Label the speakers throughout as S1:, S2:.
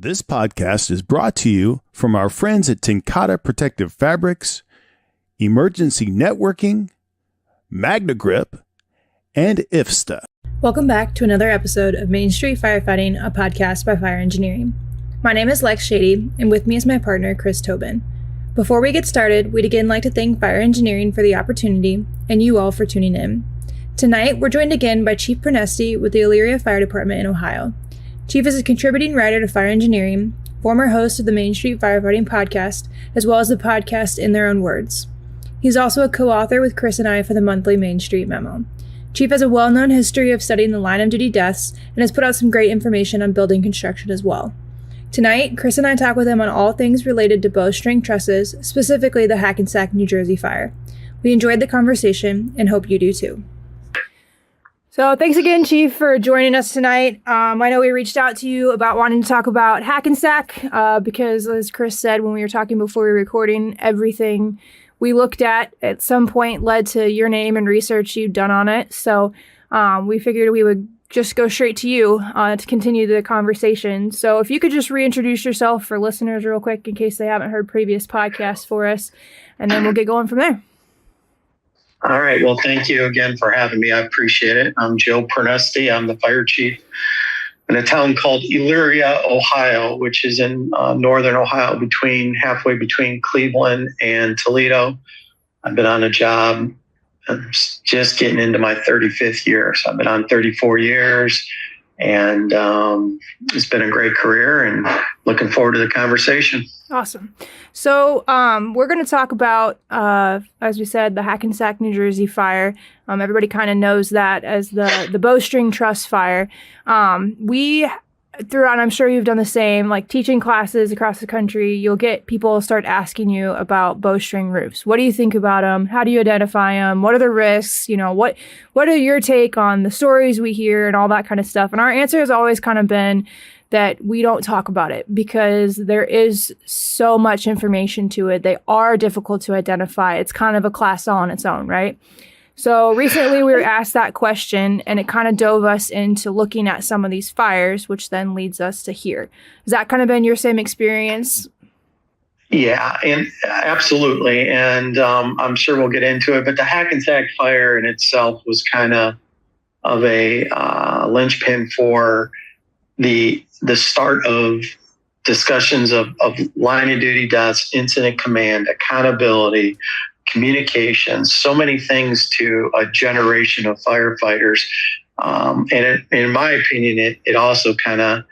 S1: This podcast is brought to you from our friends at TenCate Protective Fabrics, Emergency Networking, MagneGrip, and IFSTA.
S2: Welcome back to another episode of Main Street Firefighting, a podcast by Fire Engineering. My name is Lex Shady, and with me is my partner, Chris Tobin. Before we get started, we'd again like to thank Fire Engineering for the opportunity and you all for tuning in. Tonight, we're joined again by Chief Pronesti with the Elyria Fire Department in Ohio. Chief is a contributing writer to Fire Engineering, former host of the Main Street Firefighting podcast, as well as the podcast In Their Own Words. He's also a co-author with Chris and I for the monthly Main Street Memo. Chief has a well-known history of studying the line of duty deaths and has put out some great information on building construction as well. Tonight, Chris and I talk with him on all things related to bowstring trusses, specifically the Hackensack, New Jersey fire. We enjoyed the conversation and hope you do too. So thanks again, Chief, for joining us tonight. I know we reached out to you about wanting to talk about Hackensack because, as Chris said when we were talking before we were recording, everything we looked at some point led to your name and research you'd done on it. So we figured we would just go straight to you to continue the conversation. So if you could just reintroduce yourself for listeners real quick in case they haven't heard previous podcasts for us, and then we'll get going from there.
S3: All right. Well, thank you again for having me. I appreciate it. I'm Joe Pronesti. I'm the fire chief in a town called Elyria, Ohio, which is in northern Ohio, halfway between Cleveland and Toledo. I've been on a job. I'm just getting into my 35th year. So I've been on 34 years, and it's been a great career, and looking forward to the conversation.
S2: Awesome. So we're going to talk about, as we said, the Hackensack, New Jersey fire. Everybody kind of knows that as the bowstring truss fire. We throughout, I'm sure you've done the same, like teaching classes across the country, you'll get people start asking you about bowstring roofs. What do you think about them? How do you identify them? What are the risks? You know, what are your take on the stories we hear and all that kind of stuff? And our answer has always kind of been that we don't talk about it because there is so much information to it. They are difficult to identify. It's kind of a class all on its own, right? So recently we were asked that question, and it kind of dove us into looking at some of these fires, which then leads us to here. Has that kind of been your same experience?
S3: Yeah, and absolutely. And I'm sure we'll get into it, but the Hackensack fire in itself was kind of a linchpin for the start of discussions of line of duty deaths, incident command, accountability, communication, so many things to a generation of firefighters. And in my opinion, it also kind of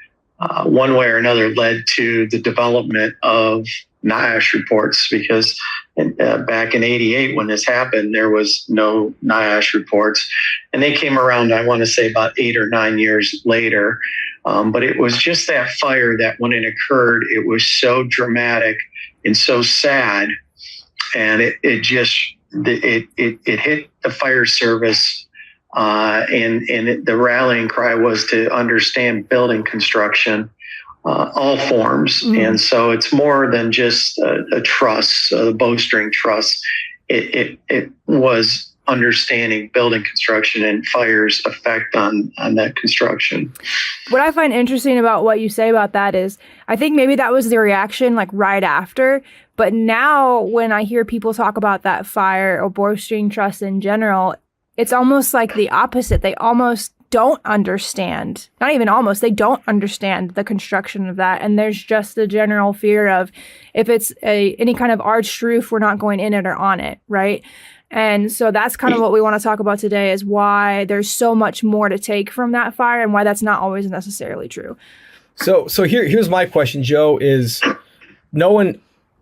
S3: one way or another led to the development of NIOSH reports, because back in '88 when this happened, there was no NIOSH reports, and they came around, I want to say, about 8 or 9 years later. But it was just that fire that when it occurred, it was so dramatic and so sad. And it hit the fire service, and the rallying cry was to understand building construction, all forms. Mm. And so it's more than just a truss, a bowstring truss. It was understanding building construction and fire's effect on that construction.
S2: What I find interesting about what you say about that is, I think maybe that was the reaction like right after. But now when I hear people talk about that fire or bowstring truss in general, it's almost like the opposite. They almost don't understand, not even almost, they don't understand the construction of that. And there's just the general fear of if it's any kind of arched roof, we're not going in it or on it, right? And so that's kind of what we want to talk about today, is why there's so much more to take from that fire and why that's not always necessarily true.
S4: So here's my question, Joe, is no one...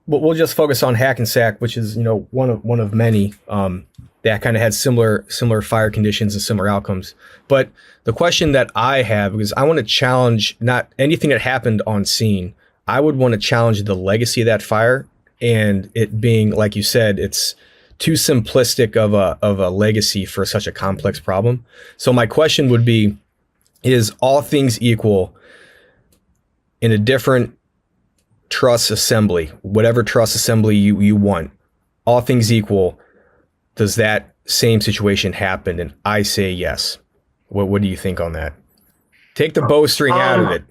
S4: We'll just focus on Hackensack, which is, you know, one of many that kind of had similar fire conditions and similar outcomes. But the question that I have is, I want to challenge not anything that happened on scene. I would want to challenge the legacy of that fire, and it being, like you said, it's too simplistic of a legacy for such a complex problem. So my question would be, is all things equal in a different truss assembly, whatever truss assembly you want, all things equal, does that same situation happen? And I say yes. What do you think on that? Take the bowstring out of it.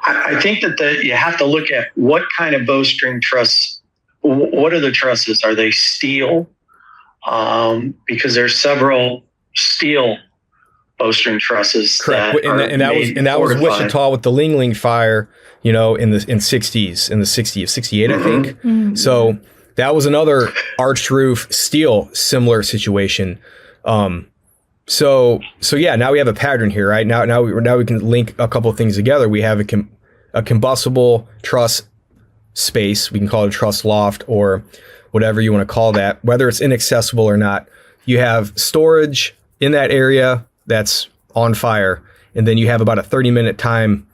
S3: I think that you have to look at what kind of bowstring truss. What are the trusses? Are they steel? Because there's several steel bowstring trusses.
S4: Correct, and that was Wichita with the Ling Ling fire, in the 60s, in the 68, I think.
S2: Mm-hmm.
S4: So that was another arched roof steel similar situation. So yeah, now we have a pattern here, right? Now we can link a couple of things together. We have a combustible truss space. We can call it a truss loft or whatever you want to call that, whether it's inaccessible or not. You have storage in that area that's on fire, and then you have about a 30-minute time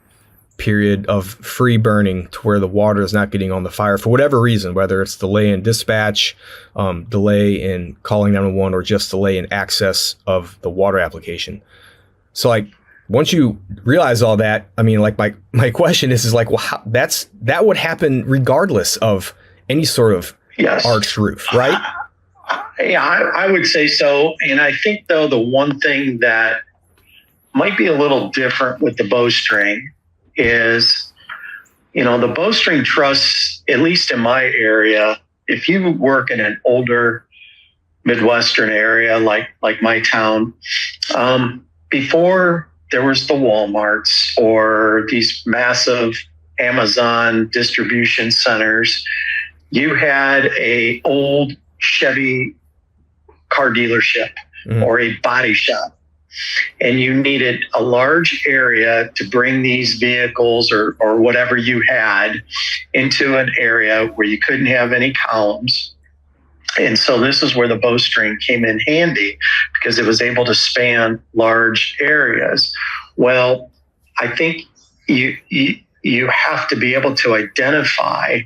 S4: period of free burning to where the water is not getting on the fire for whatever reason, whether it's delay in dispatch, delay in calling 911, or just delay in access of the water application. So like, once you realize all that, I mean, like my question is like, well, that would happen regardless of any sort of arched roof, right?
S3: Yeah, I would say so. And I think, though, the one thing that might be a little different with the bowstring is, the bowstring truss, at least in my area, if you work in an older Midwestern area like my town, before there was the Walmarts or these massive Amazon distribution centers, you had a old Chevy car dealership or a body shop, and you needed a large area to bring these vehicles or whatever you had into an area where you couldn't have any columns. And so this is where the bowstring came in handy, because it was able to span large areas. Well, I think you have to be able to identify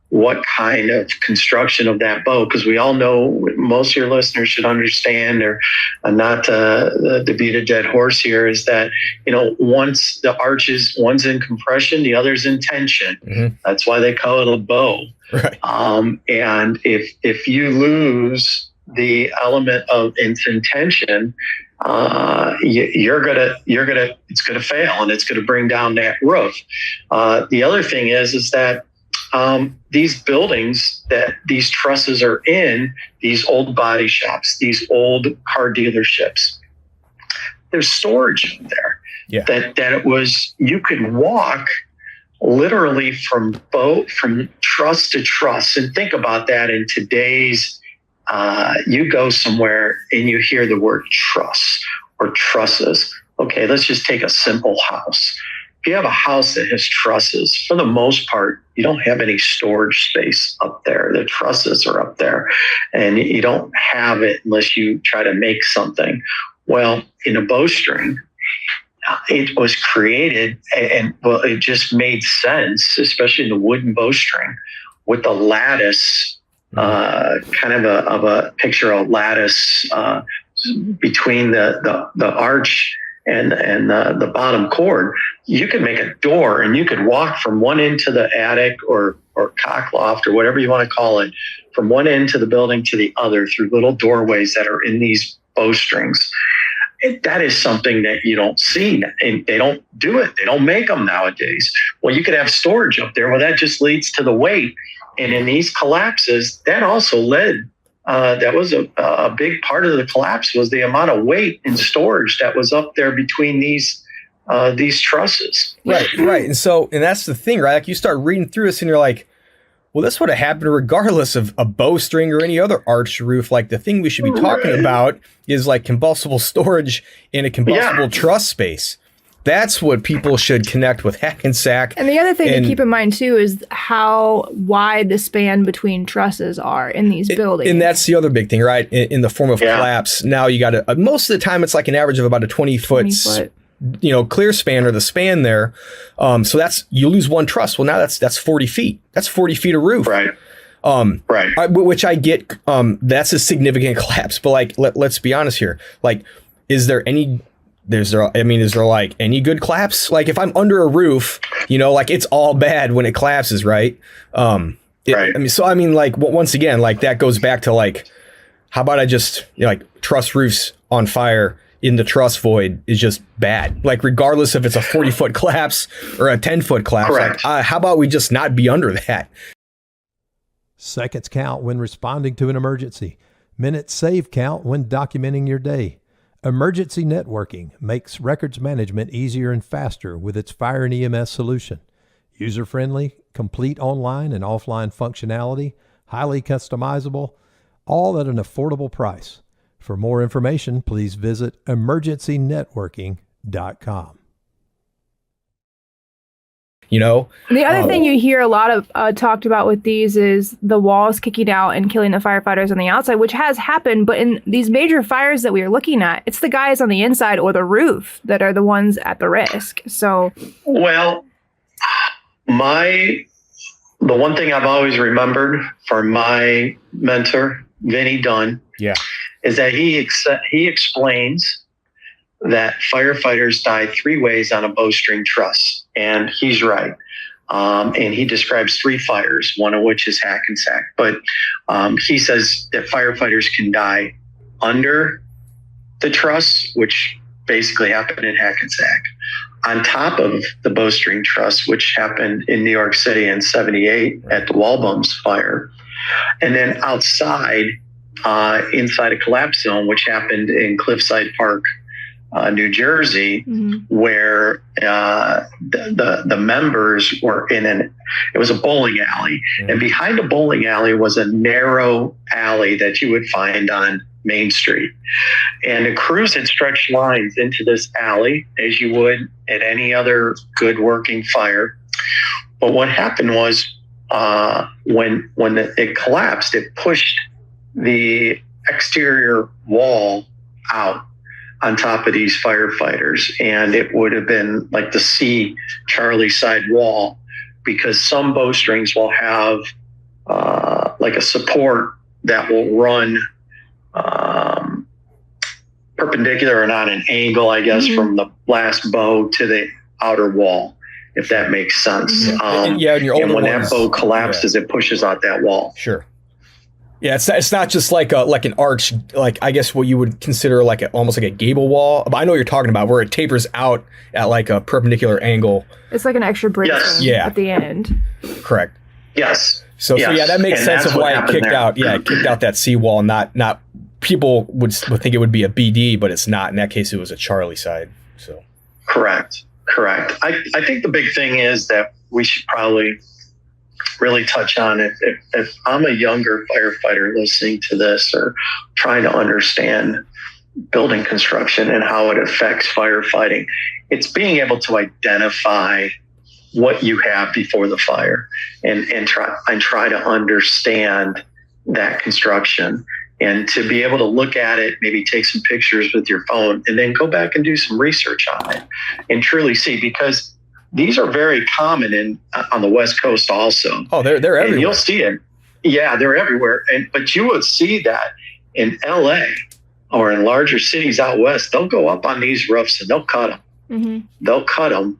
S3: what kind of construction of that bow, because we all know, most of your listeners should understand, or not to beat a dead horse here, is that, once the arches, one's in compression, the other's in tension. Mm-hmm. That's why they call it a bow.
S4: Right.
S3: And if you lose the element of its tension, it's gonna fail, and it's gonna bring down that roof. The other thing is that these buildings that these trusses are in, these old body shops, these old car dealerships, there's storage in there.
S4: Yeah.
S3: That it was, you could walk literally from truss to truss. And think about that in today's, you go somewhere and you hear the word truss or trusses. Okay, let's just take a simple house. If you have a house that has trusses, for the most part, you don't have any storage space up there. The trusses are up there, and you don't have it unless you try to make something. Well, in a bowstring, it was created, and it just made sense, especially in the wooden bowstring, with the lattice, kind of a picture of lattice between the arch and the bottom cord. You could make a door, and you could walk from one end to the attic or cock loft or whatever you want to call it, from one end to the building to the other through little doorways that are in these bowstrings. That is something that you don't see, and they don't do it. They don't make them nowadays. Well, you could have storage up there. Well, that just leads to the weight. And in these collapses, that also led, that was a big part of the collapse, was the amount of weight and storage that was up there between these trusses.
S4: Right. And that's the thing, right? Like, you start reading through this and you're like, well, this would have happened regardless of a bowstring or any other arched roof. Like, the thing we should be talking about is like combustible storage in a combustible truss space. That's what people should connect with Hackensack.
S2: And the other thing to keep in mind too is how wide the span between trusses are in these buildings. And
S4: that's the other big thing, right? In the form of collapse. Now you got to, most of the time it's like an average of about a 20 foot. Clear span, or the span there. So that's, you lose one truss. Well, now that's 40 feet. That's 40 feet of roof.
S3: Right.
S4: Which I get, that's a significant collapse, but like, let's be honest here. Like, is there like any good collapse? Like, if I'm under a roof, like, it's all bad when it collapses, right? Right. Once again, like, that goes back to like, how about I just, like, truss roofs on fire, in the truss void is just bad. Like regardless if it's a 40-foot collapse or a 10-foot collapse,
S3: Correct.
S4: like, how about we just not be under that?
S5: Seconds count when responding to an emergency. Minutes save count when documenting your day. Emergency Networking makes records management easier and faster with its fire and EMS solution. User-friendly, complete online and offline functionality, highly customizable, all at an affordable price. For more information, please visit emergencynetworking.com.
S4: You know,
S2: The other thing you hear a lot of talked about with these is the walls kicking out and killing the firefighters on the outside, which has happened. But in these major fires that we are looking at, it's the guys on the inside or the roof that are the ones at the risk. So,
S3: Well, the one thing I've always remembered from my mentor, Vinny Dunn, is that he explains that firefighters die 3 ways on a bowstring truss. And he's right. And he describes 3 fires, one of which is Hackensack. But he says that firefighters can die under the truss, which basically happened in Hackensack, on top of the bowstring truss, which happened in New York City in '78 at the Walbums fire. And then outside, inside a collapse zone, which happened in Cliffside Park, New Jersey, where the members were it was a bowling alley. And behind the bowling alley was a narrow alley that you would find on Main Street. And the crews had stretched lines into this alley, as you would at any other good working fire. But what happened was when it collapsed, it pushed the exterior wall out on top of these firefighters. And it would have been like the C Charlie side wall, because some bowstrings will have like a support that will run perpendicular and on an angle, I guess, from the last bow to the outer wall, if that makes sense.
S4: And
S3: when that bow collapses, it pushes out that wall.
S4: Sure. Yeah, it's not just like an arch, like I guess what you would consider like almost like a gable wall. But I know what you're talking about, where it tapers out at like a perpendicular angle.
S2: it's like an extra bracing
S4: Yeah.
S2: at the end.
S4: Correct.
S3: Yes.
S4: So yeah, that makes
S3: And
S4: sense
S3: that's
S4: of
S3: what
S4: why it
S3: happened
S4: kicked
S3: there.
S4: out. Yeah, it kicked out that seawall. Not people would think it would be a BD, but it's not. In that case, it was a Charlie side. So
S3: Correct. I think the big thing is that we should probably really touch on it. If I'm a younger firefighter listening to this or trying to understand building construction and how it affects firefighting, it's being able to identify what you have before the fire and try to understand that construction, and to be able to look at it, maybe take some pictures with your phone, and then go back and do some research on it and truly see, because these are very common on the West Coast also.
S4: they're everywhere.
S3: And you'll see it. Yeah, they're everywhere. But you would see that in LA or in larger cities out west. They'll go up on these roofs and they'll cut them. They'll cut them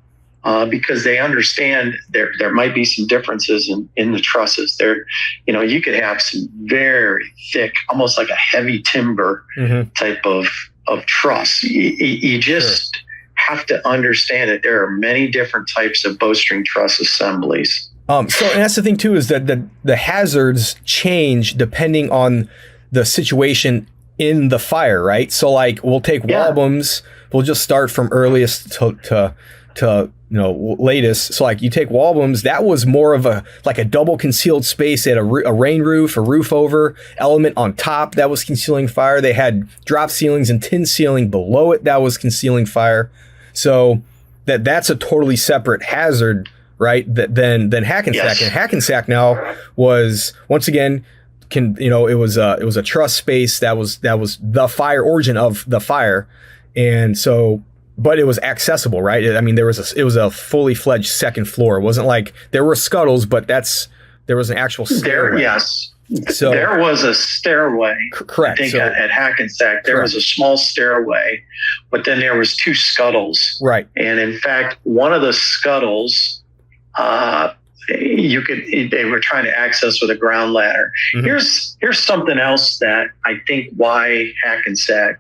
S3: because they understand there might be some differences in the trusses. You could have some very thick, almost like a heavy timber type of truss. You just have to understand that there are many different types of bowstring truss assemblies.
S4: And that's the thing too, is that the hazards change depending on the situation in the fire, right? So like we'll take Walbums, we'll just start from earliest to latest. So like you take Walbums, that was more of a double concealed space. They had a rain roof, a roof over element on top that was concealing fire. They had drop ceilings and tin ceiling below it that was concealing fire. So that's a totally separate hazard, right? Than Hackensack.
S3: Yes.
S4: And Hackensack now was, once again, it was a truss space that was the fire origin of the fire, and so, but it was accessible, right? I mean, it was a fully fledged second floor. It wasn't like there were scuttles, but there was an actual stairway. So
S3: there was a stairway.
S4: Correct.
S3: I think at Hackensack there was a small stairway, but then there was 2 scuttles.
S4: Right.
S3: And in fact, one of the scuttles, they were trying to access with a ground ladder. Here's something else that I think why Hackensack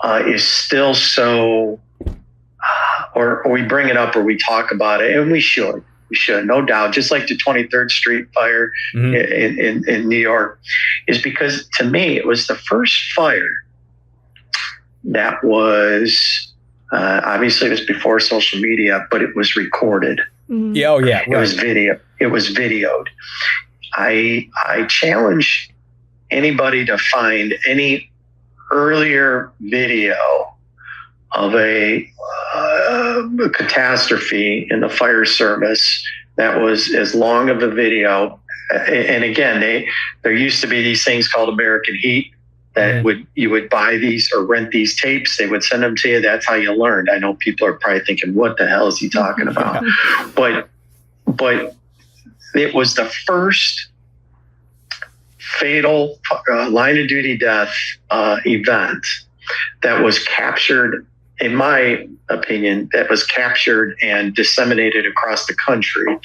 S3: is still so, or we bring it up or we talk about it, and we should, no doubt, just like the 23rd Street fire in New York, is because to me, it was the first fire that was, obviously it was before social media, but it was recorded.
S4: Yeah, oh yeah, right.
S3: It was videoed. I challenge anybody to find any earlier video of a catastrophe in the fire service that was as long of a video. And again, there used to be these things called American Heat that you would buy these or rent these tapes. They would send them to you. That's how you learned. I know people are probably thinking, what the hell is he talking about? But it was the first fatal line of duty death event that was captured, in my opinion, that was captured and disseminated across the country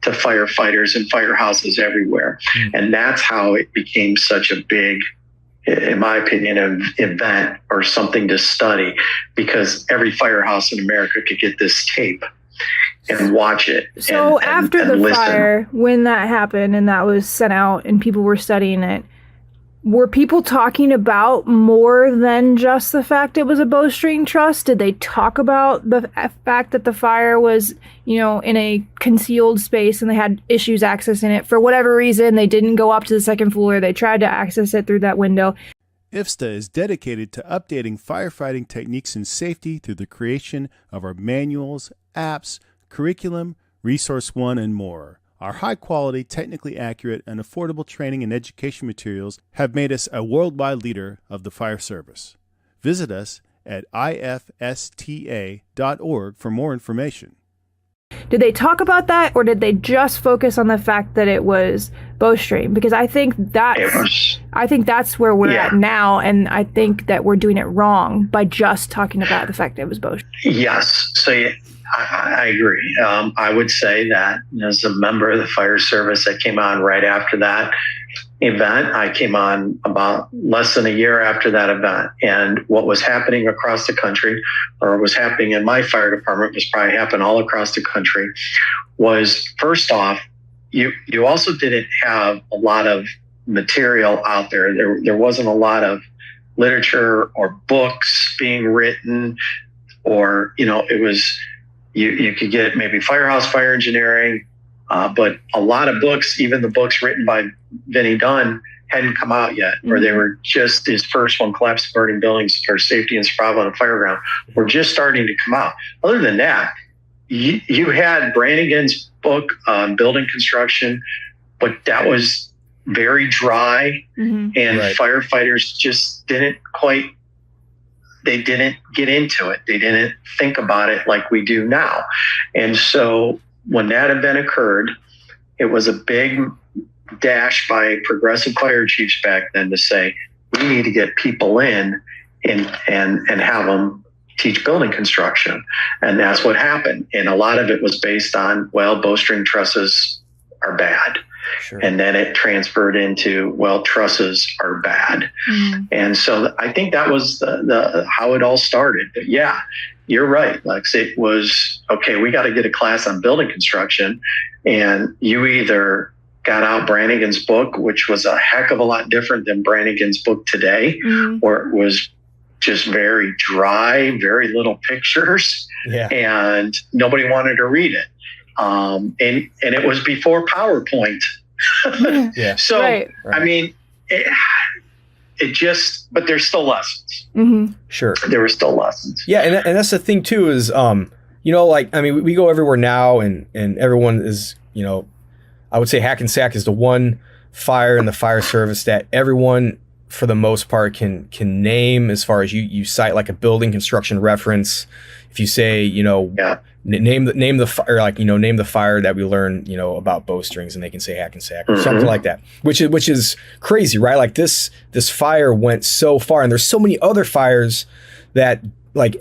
S3: to firefighters and firehouses everywhere. And that's how it became such a big, in my opinion, an event or something to study, because every firehouse in America could get this tape and watch it.
S2: So after the fire, when that happened and that was sent out and people were studying it, were people talking about more than just the fact it was a bowstring truss? Did they talk about the fact that the fire was, in a concealed space and they had issues accessing it? For whatever reason, they didn't go up to the second floor. They tried to access it through that window.
S1: IFSTA is dedicated to updating firefighting techniques and safety through the creation of our manuals, apps, curriculum, Resource One, and more. Our high-quality, technically accurate, and affordable training and education materials have made us a worldwide leader of the fire service. Visit us at IFSTA.org for more information.
S2: Did they talk about that, or did they just focus on the fact that it was bowstring? Because I think that's where we're at now, and I think that we're doing it wrong by just talking about the fact that it was bowstring.
S3: Yes. So I agree. I would say that as a member of the fire service that came on right after that event, I came on about less than a year after that event. And what was happening across the country, or was happening in my fire department, was probably happening all across the country, was first off, you also didn't have a lot of material out there. There wasn't a lot of literature or books being written, or, it was, you could get maybe firehouse fire engineering, but a lot of books, even the books written by Vinny Dunn, hadn't come out yet, or they were just, his first one, Collapse of Burning Buildings, or Safety and Survival on a Fireground, were just starting to come out. Other than that, you had Brannigan's book on building construction, but that was very dry, and firefighters just didn't get into it. They didn't think about it like we do now. And so when that event occurred, it was a big dash by progressive fire chiefs back then to say, we need to get people in and have them teach building construction. And that's what happened. And a lot of it was based on, bowstring trusses are bad. Sure. And then it transferred into, trusses are bad. And so I think that was the how it all started. But yeah, you're right, Lex. It was, okay, we got to get a class on building construction. And you either got out Brannigan's book, which was a heck of a lot different than Brannigan's book today, or it was just very dry, very little pictures, and nobody wanted to read it. And it was before PowerPoint. So, I mean, it just, but there's still lessons.
S4: Sure.
S3: There were still lessons.
S4: Yeah. And that's the thing too, is, we go everywhere now and everyone is, I would say Hackensack is the one fire in the fire service that everyone, for the most part, can name, as far as you cite like a building construction reference. If you say, name the fire, name the fire that we learned, about bowstrings, and they can say Hackensack or something like that, which is crazy, right? Like this fire went so far, and there's so many other fires that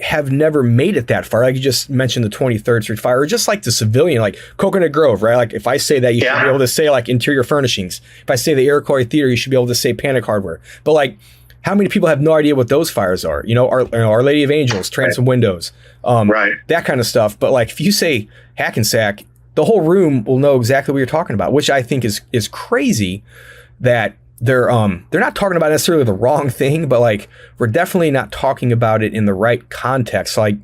S4: have never made it that far. Like you just mentioned the 23rd Street fire, or just like the civilian, like Coconut Grove, right? Like if I say that, you should be able to say like interior furnishings. If I say the Iroquois Theater, you should be able to say Panic Hardware. But how many people have no idea what those fires are? Our Lady of Angels, transom windows, that kind of stuff. But like if you say Hackensack, the whole room will know exactly what you're talking about, which I think is crazy that they're not talking about necessarily the wrong thing, but like we're definitely not talking about it in the right context. Like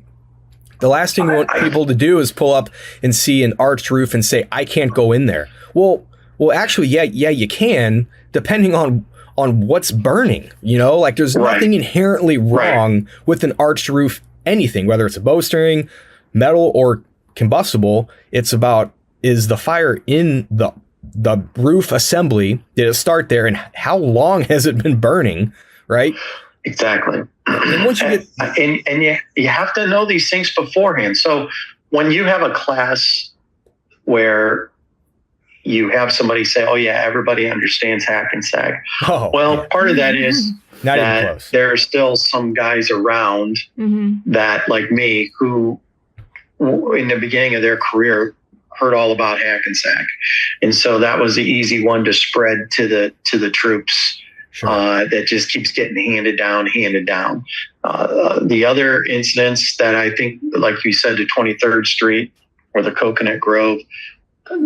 S4: the last thing we want people to do is pull up and see an arched roof and say, I can't go in there. Well, actually, yeah, you can, depending on what's burning, like there's nothing inherently wrong with an arched roof, anything, whether it's a bowstring, metal, or combustible. It's about, is the fire in the roof assembly? Did it start there? And how long has it been burning? Right?
S3: Exactly.
S4: And once you get,
S3: you have to know these things beforehand. So when you have a class where you have somebody say, oh yeah, everybody understands Hackensack. Part of that is
S4: not even close.
S3: There are still some guys around that, like me, who in the beginning of their career heard all about Hackensack. And so that was the easy one to spread to the troops. Sure. That just keeps getting handed down. The other incidents that I think, like you said, the 23rd Street or the Coconut Grove,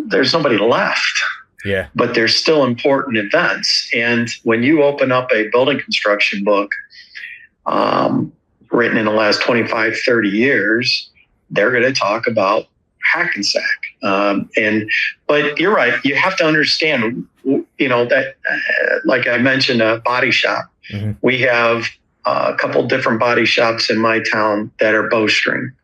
S3: there's nobody left.
S4: Yeah.
S3: But there's still important events. And when you open up a building construction book written in the last 25, 30 years, they're going to talk about Hackensack. But you're right. You have to understand, that, like I mentioned, a body shop. Mm-hmm. We have a couple different body shops in my town that are bowstring.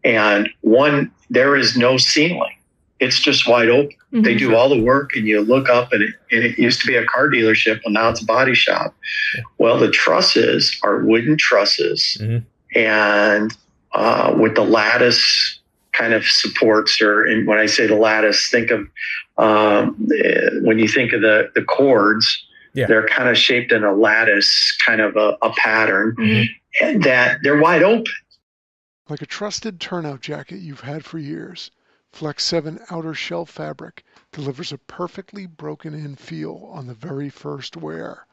S3: And one, there is no ceiling. It's just wide open. Mm-hmm. They do all the work, and you look up, and it used to be a car dealership, and now it's a body shop. Yeah. Well, the trusses are wooden trusses, and with the lattice kind of supports, and when I say the lattice, think of when you think of the cords, they're kind of shaped in a lattice, kind of a pattern, and that they're wide open.
S6: Like a trusted turnout jacket you've had for years, Flex 7 outer shell fabric delivers a perfectly broken-in feel on the very first wear.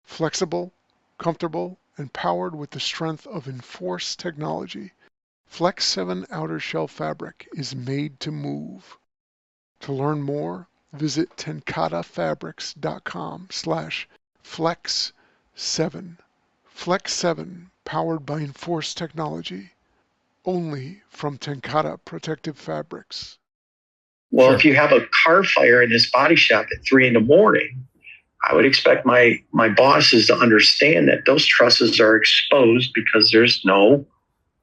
S6: Flexible, comfortable, and powered with the strength of enforced technology, Flex 7 outer shell fabric is made to move. To learn more, visit tencatafabrics.com/flex7. Flex 7, powered by enforced technology. Only from TenCate Protective Fabrics.
S3: Well, if you have a car fire in this body shop at 3 a.m, I would expect my bosses to understand that those trusses are exposed because there's no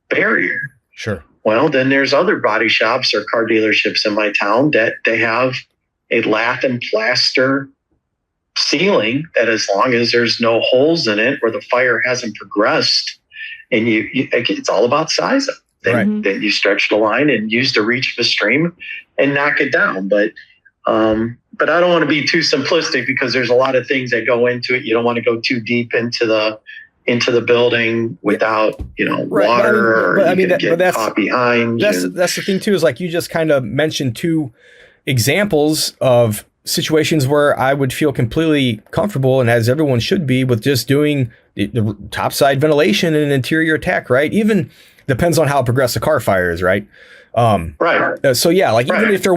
S3: barrier.
S4: Sure.
S3: Well, then there's other body shops or car dealerships in my town that they have a lath and plaster ceiling that, as long as there's no holes in it or the fire hasn't progressed, and it's all about size up. Then you stretch the line and use the reach of the stream and knock it down. But I don't want to be too simplistic, because there's a lot of things that go into it. You don't want to go too deep into the building without water, or you can get caught behind.
S4: That's the thing too, is like you just kind of mentioned two examples of situations where I would feel completely comfortable, and as everyone should be, with just doing the topside ventilation and interior attack, right? Even depends on how progressive car fire is, right? So yeah, like even if it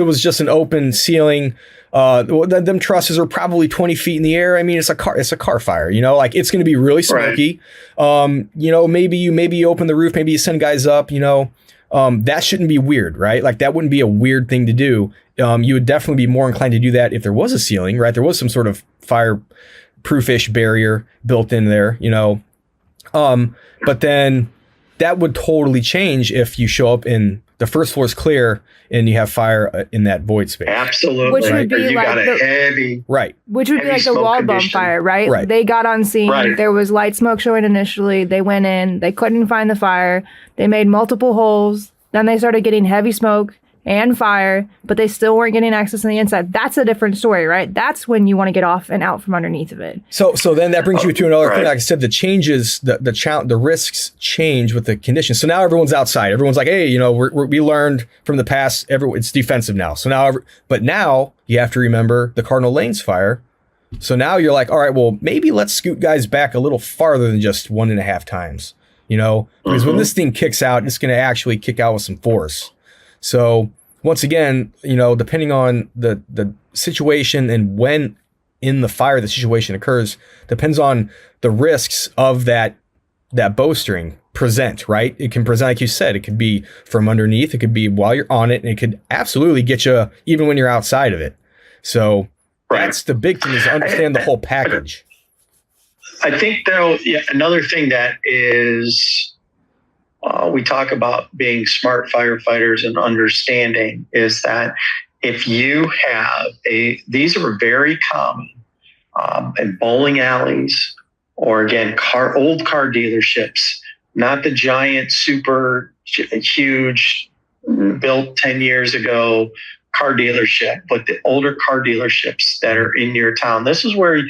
S4: was just an open ceiling, them trusses are probably 20 feet in the air. I mean, it's a car fire, like it's going to be really smoky. Maybe you open the roof, maybe you send guys up, that shouldn't be weird, right? Like that wouldn't be a weird thing to do. You would definitely be more inclined to do that if there was a ceiling, right? There was some sort of fire-proofish barrier built in there, but then that would totally change if you show up in the first floor is clear and you have fire in that void space.
S3: Absolutely.
S2: Which would be like
S3: Which
S2: would be like the wall bump fire, right? They got on scene. Right. There was light smoke showing initially. They went in. They couldn't find the fire. They made multiple holes. Then they started getting heavy smoke and fire, but they still weren't getting access on the inside. That's a different story, right? That's when you want to get off and out from underneath of it.
S4: So then that brings you to another thing. Like I said, the changes, the risks change with the conditions. So now everyone's outside. Everyone's like, hey, we learned from the past. It's defensive now. So now, but now you have to remember the Cardinal Lanes fire So now you're like, all right, well, maybe let's scoot guys back a little farther than just 1.5 times, because when this thing kicks out, it's going to actually kick out with some force. So once again, depending on the situation and when in the fire the situation occurs, depends on the risks of that bowstring present, right? It can present, like you said, it could be from underneath, it could be while you're on it, and it could absolutely get you even when you're outside of it. So that's the big thing, is to understand the whole package.
S3: I think though, another thing that is, we talk about being smart firefighters and understanding, is that if you have these are very common in bowling alleys, or again, old car dealerships, not the giant, super huge, built 10 years ago car dealership, but the older car dealerships that are in your town. This is where,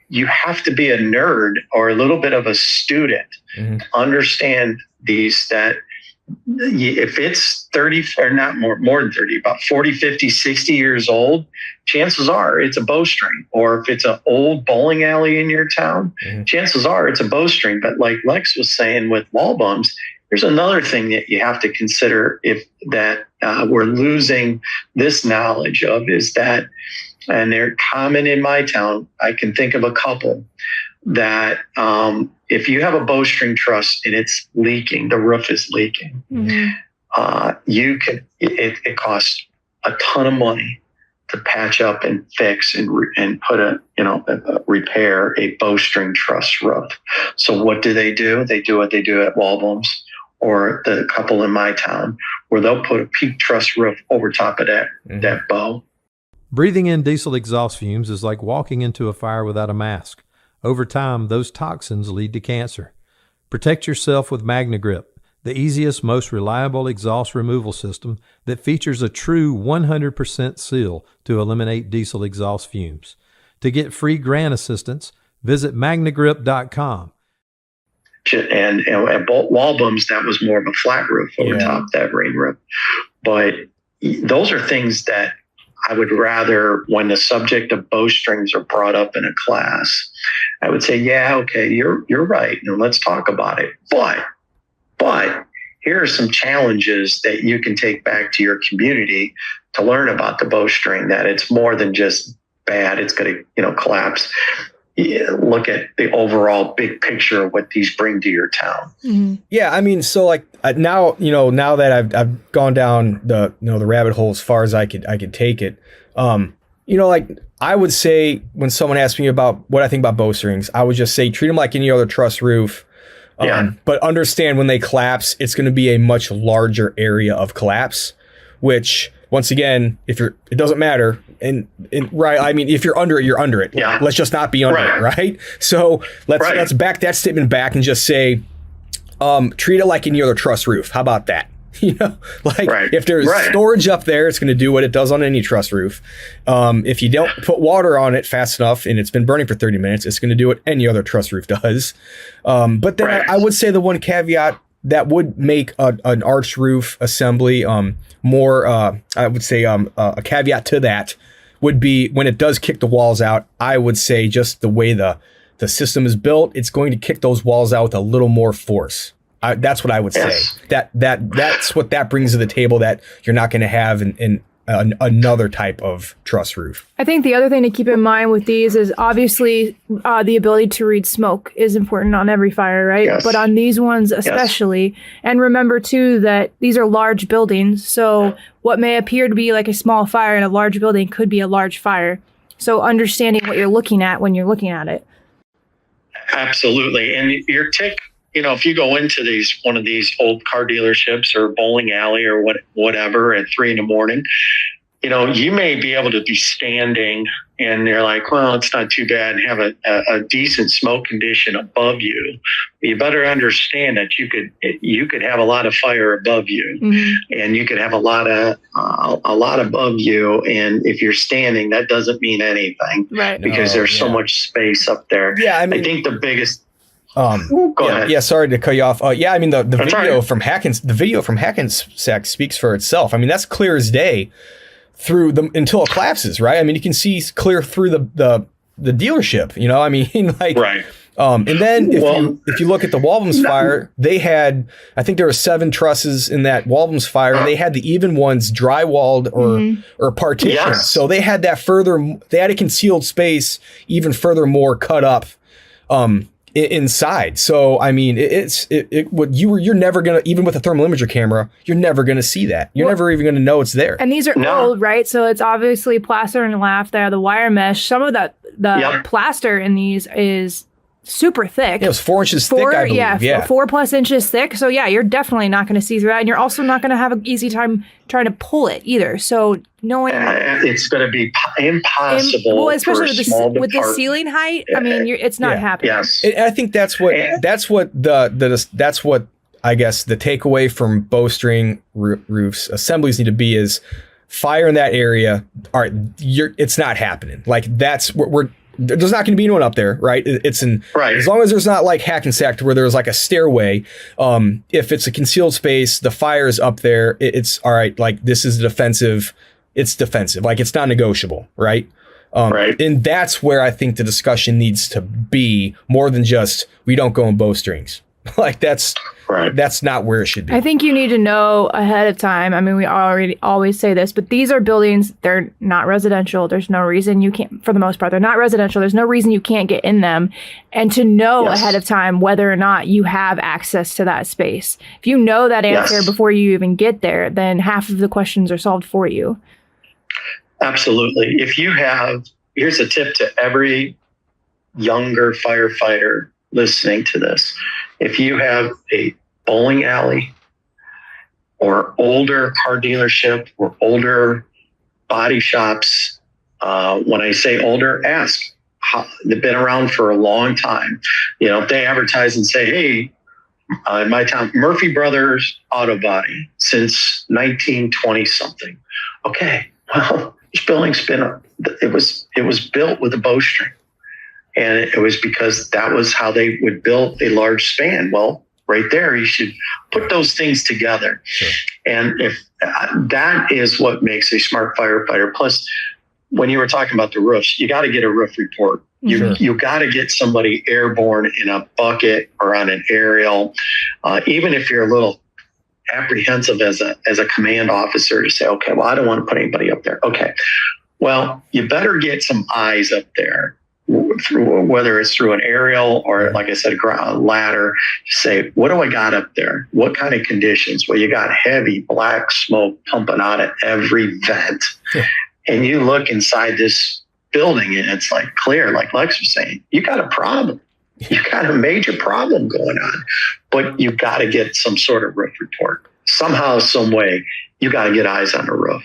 S3: you have to be a nerd or a little bit of a student to understand these, that if it's 30 or not more than 30, about 40, 50, 60 years old, chances are it's a bowstring. Or if it's an old bowling alley in your town, chances are it's a bowstring. But like Lex was saying with wall bums, there's another thing that you have to consider we're losing this knowledge of, is that, and they're common in my town, I can think of a couple, that if you have a bowstring truss and it's leaking, the roof is leaking, it costs a ton of money to patch up and fix and put repair a bowstring truss roof. So what do? They do what they do at wall bums, or the couple in my town, where they'll put a peak truss roof over top of that bow.
S5: Breathing in diesel exhaust fumes is like walking into a fire without a mask. Over time, those toxins lead to cancer. Protect yourself with MagneGrip, the easiest, most reliable exhaust removal system that features a true 100% seal to eliminate diesel exhaust fumes. To get free grant assistance, visit MagneGrip.com.
S3: And at wall bums, that was more of a flat roof over top of that rain roof. But those are things that I would rather, when the subject of bowstrings are brought up in a class, I would say, okay, you're right, and let's talk about it. But here are some challenges that you can take back to your community to learn about the bowstring, that it's more than just bad. It's going to, collapse. Look at the overall big picture of what these bring to your town.
S2: Mm-hmm.
S4: Yeah, I mean, so like now that I've gone down the the rabbit hole as far as I could take it. Like I would say, when someone asks me about what I think about bowstrings, I would just say treat them like any other truss roof. But understand, when they collapse, it's going to be a much larger area of collapse, which, once again, it doesn't matter. And right, I mean, if you're under it, you're under it.
S3: Yeah.
S4: Let's just not be under it, right? So let's back that statement back and just say, treat it like any other truss roof. How about that? If there's storage up there, it's going to do what it does on any truss roof. If you don't put water on it fast enough and it's been burning for 30 minutes, it's going to do what any other truss roof does. But then I would say the one caveat that would make an arched roof assembly more, I would say a caveat to that would be, when it does kick the walls out, I would say just the way the system is built, it's going to kick those walls out with a little more force. That's what I would say. That's what that brings to the table that you're not going to have in another type of truss roof.
S2: I think the other thing to keep in mind with these is, obviously the ability to read smoke is important on every fire, right?
S3: Yes.
S2: But on these ones especially. Yes. And remember too that these are large buildings, so what may appear to be like a small fire in a large building could be a large fire. So understanding what you're looking at when you're looking at it.
S3: Absolutely. And your tick, if you go into one of these old car dealerships or bowling alley or whatever at 3 a.m, you may be able to be standing and they're like, well, it's not too bad, and have a decent smoke condition above you. You better understand that you could have a lot of fire above you, and you could have a lot above you. And if you're standing, that doesn't mean anything,
S2: right?
S3: Because there's so much space up there.
S4: Yeah, I mean,
S3: I think the biggest.
S4: Go ahead. Yeah, sorry to cut you off. I mean, the video
S3: right.
S4: from Hackensack speaks for itself. I mean, that's clear as day through the until it collapses, right? I mean, you can see clear through the dealership, you know, I mean, like,
S3: right.
S4: And then if you look at the Walthams fire, they had, I think there were 7 trusses in that Walthams fire, and they had the even ones drywalled or partitioned.
S3: Yes.
S4: So they had they had a concealed space even furthermore cut up inside. So I mean, you're never gonna, even with a thermal imager camera, you're never gonna see that. You're never even gonna know it's there.
S2: And these are old, right? So it's obviously plaster and lath there, the wire mesh. Some of the plaster in these is super thick.
S4: Yeah, it was 4 inches thick, I believe.
S2: Yeah, 4+ inches thick. So yeah, you're definitely not going to see through that, and you're also not going to have an easy time trying to pull it either. So knowing
S3: it's going to be impossible.
S2: Well, especially with the ceiling height. I mean, it's not happening.
S3: Yes,
S4: and I think that's what I guess the takeaway from bowstring roofs assemblies need to be is fire in that area. All right, it's not happening. Like that's what there's not going to be anyone up there, right? It's as long as there's not like Hackensack where there's like a stairway. If it's a concealed space, the fire is up there. It's all right. Like this is defensive. It's defensive. Like it's not negotiable, right? And that's where I think the discussion needs to be more than just we don't go in bowstrings. Like that's not where it should be.
S2: I think you need to know ahead of time. I mean, we already always say this, but these are buildings. They're not residential. There's no reason you can't, for the most part, they're not residential. There's no reason you can't get in them. And to know ahead of time whether or not you have access to that space. If you know that answer before you even get there, then half of the questions are solved for you.
S3: Absolutely. Here's a tip to every younger firefighter listening to this. If you have a bowling alley or older car dealership or older body shops, when I say older, ask how they've been around for a long time. You know, if they advertise and say, hey, in my town, Murphy Brothers Auto Body since 1920 something. Okay, well, this building's it was built with a bowstring. And it was because that was how they would build a large span. Well, right there, you should put those things together. Sure. And if that is what makes a smart firefighter. Plus, when you were talking about the roofs, you got to get a roof report. You got to get somebody airborne in a bucket or on an aerial. Even if you're a little apprehensive as a command officer to say, okay, well, I don't want to put anybody up there. Okay, well, you better get some eyes up there. Whether it's through an aerial or, like I said, a ladder, say, what do I got up there? What kind of conditions? Well, you got heavy black smoke pumping out of every vent. Yeah. And you look inside this building and it's like clear, like Lex was saying, you got a problem. You got a major problem going on, but you got to get some sort of roof report. Somehow, some way, you got to get eyes on the roof.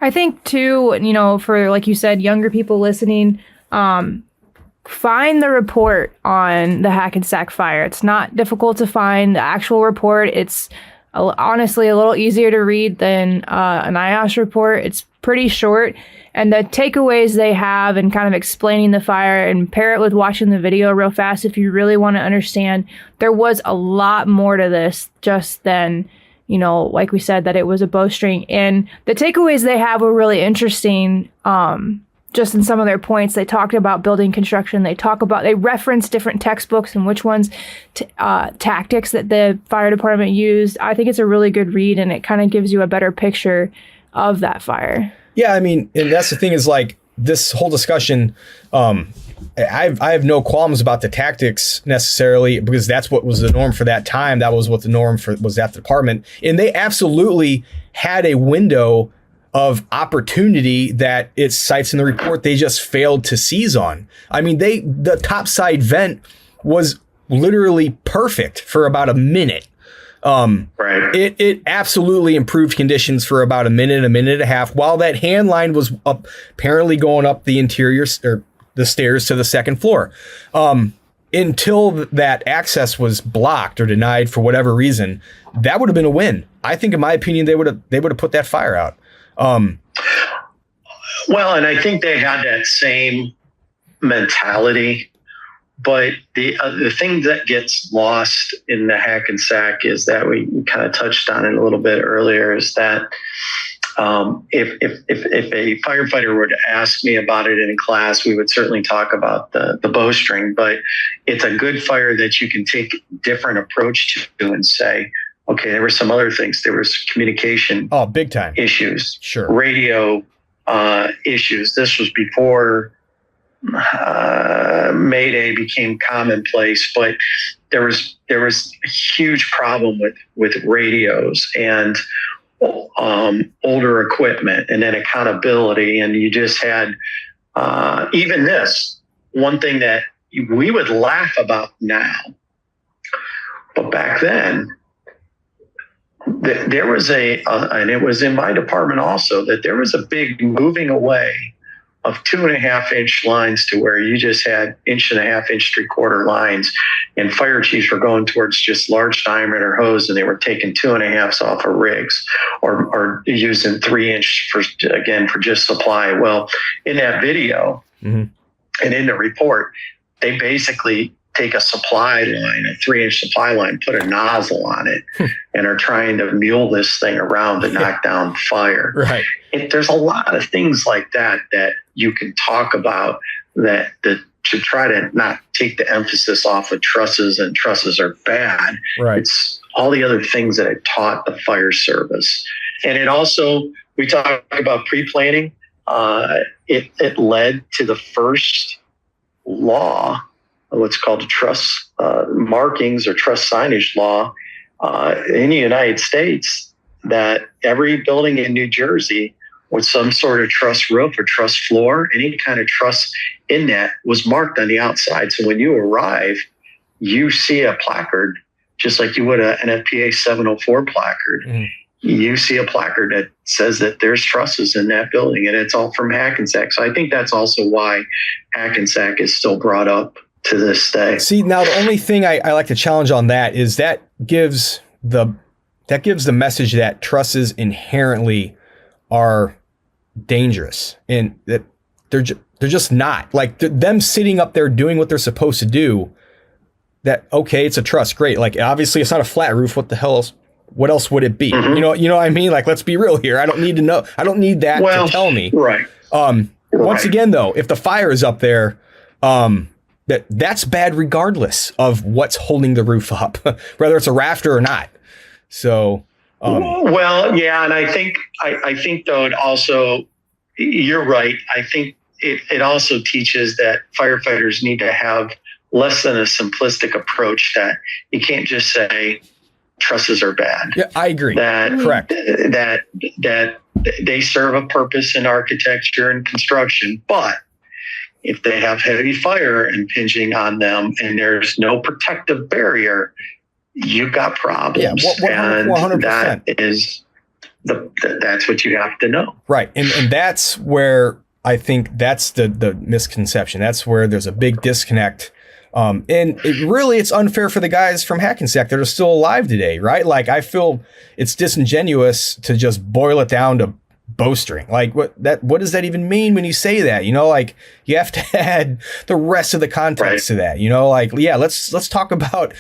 S2: I think too, you know, for, like you said, younger people listening, find the report on the Hackensack fire. It's not difficult to find the actual report. It's honestly a little easier to read than an IOS report. It's pretty short, and the takeaways they have and kind of explaining the fire, and pair it with watching the video real fast if you really want to understand. There was a lot more to this just than, you know, like we said, that it was a bowstring. And the takeaways they have were really interesting. Just in some of their points, they talked about building construction. They referenced different textbooks and which ones tactics that the fire department used. I think it's a really good read, and it kind of gives you a better picture of that fire. Yeah,
S4: I mean, and that's the thing is, like, this whole discussion, I have no qualms about the tactics necessarily, because that's what was the norm for that time. That was what the norm was at the department. And they absolutely had a window of opportunity that it cites in the report they just failed to seize on. I mean, the topside vent was literally perfect for about a minute. It absolutely improved conditions for about a minute and a half, while that hand line was apparently going up the interior or the stairs to the second floor. Until that access was blocked or denied for whatever reason, that would have been a win. I think, in my opinion, they would have put that fire out.
S3: Well, and I think they had that same mentality, but the thing that gets lost in the Hackensack is that we kind of touched on it a little bit earlier, is that If a firefighter were to ask me about it in class, we would certainly talk about the bowstring, but it's a good fire that you can take a different approach to and say, okay, there were some other things. There was communication.
S4: Oh, big time
S3: issues.
S4: Sure.
S3: Radio issues. This was before Mayday became commonplace, but there was a huge problem with radios and older equipment, and then accountability. And you just had even this one thing that we would laugh about now, but back then there was and it was in my department also, that there was a big moving away of 2.5 inch lines to where you just had 1.5 inch, 3/4 lines, and fire chiefs were going towards just large diameter hose, and they were taking 2.5s off of rigs or using 3 inch for just supply. Well, in that video and in the report, they basically take a supply line, a 3 inch supply line, put a nozzle on it, and are trying to mule this thing around to knock down fire.
S4: Right.
S3: There's a lot of things like that you can talk about that to try to not take the emphasis off of trusses, and trusses are bad.
S4: Right.
S3: It's all the other things that it taught the fire service. And it also, we talk about pre-planning. It led to the first law, what's called a truss markings or truss signage law in the United States, that every building in New Jersey with some sort of truss roof or truss floor, any kind of truss in that, was marked on the outside. So when you arrive, you see a placard, just like you would an NFPA 704 placard. You see a placard that says that there's trusses in that building, and it's all from Hackensack. So I think that's also why Hackensack is still brought up to this day.
S4: See, now the only thing I like to challenge on that is that gives the message that trusses inherently are dangerous, and that they're just not. Like them sitting up there doing what they're supposed to do. That, okay, it's a truss, great. Like, obviously it's not a flat roof. What the hell else? What else would it be? You know what I mean? Like, let's be real here. I don't need to know. I don't need that to tell me.
S3: Right.
S4: Once again, though, if the fire is up there, that's bad regardless of what's holding the roof up, whether it's a rafter or not. So,
S3: well, yeah, and I think though, it also, you're right. I think it also teaches that firefighters need to have less than a simplistic approach, that you can't just say trusses are bad.
S4: Yeah, I agree.
S3: Correct. That they serve a purpose in architecture and construction, but if they have heavy fire impinging on them and there's no protective barrier, you've got problems.
S4: Yeah, 100%.
S3: That's what you have to know.
S4: Right. And that's where I think that's the misconception. That's where there's a big disconnect. And it's unfair for the guys from Hackensack that are still alive today, right? Like, I feel it's disingenuous to just boil it down to bowstring. Like, what does that even mean when you say that? Like, you have to add the rest of the context to that. Like, yeah, let's talk about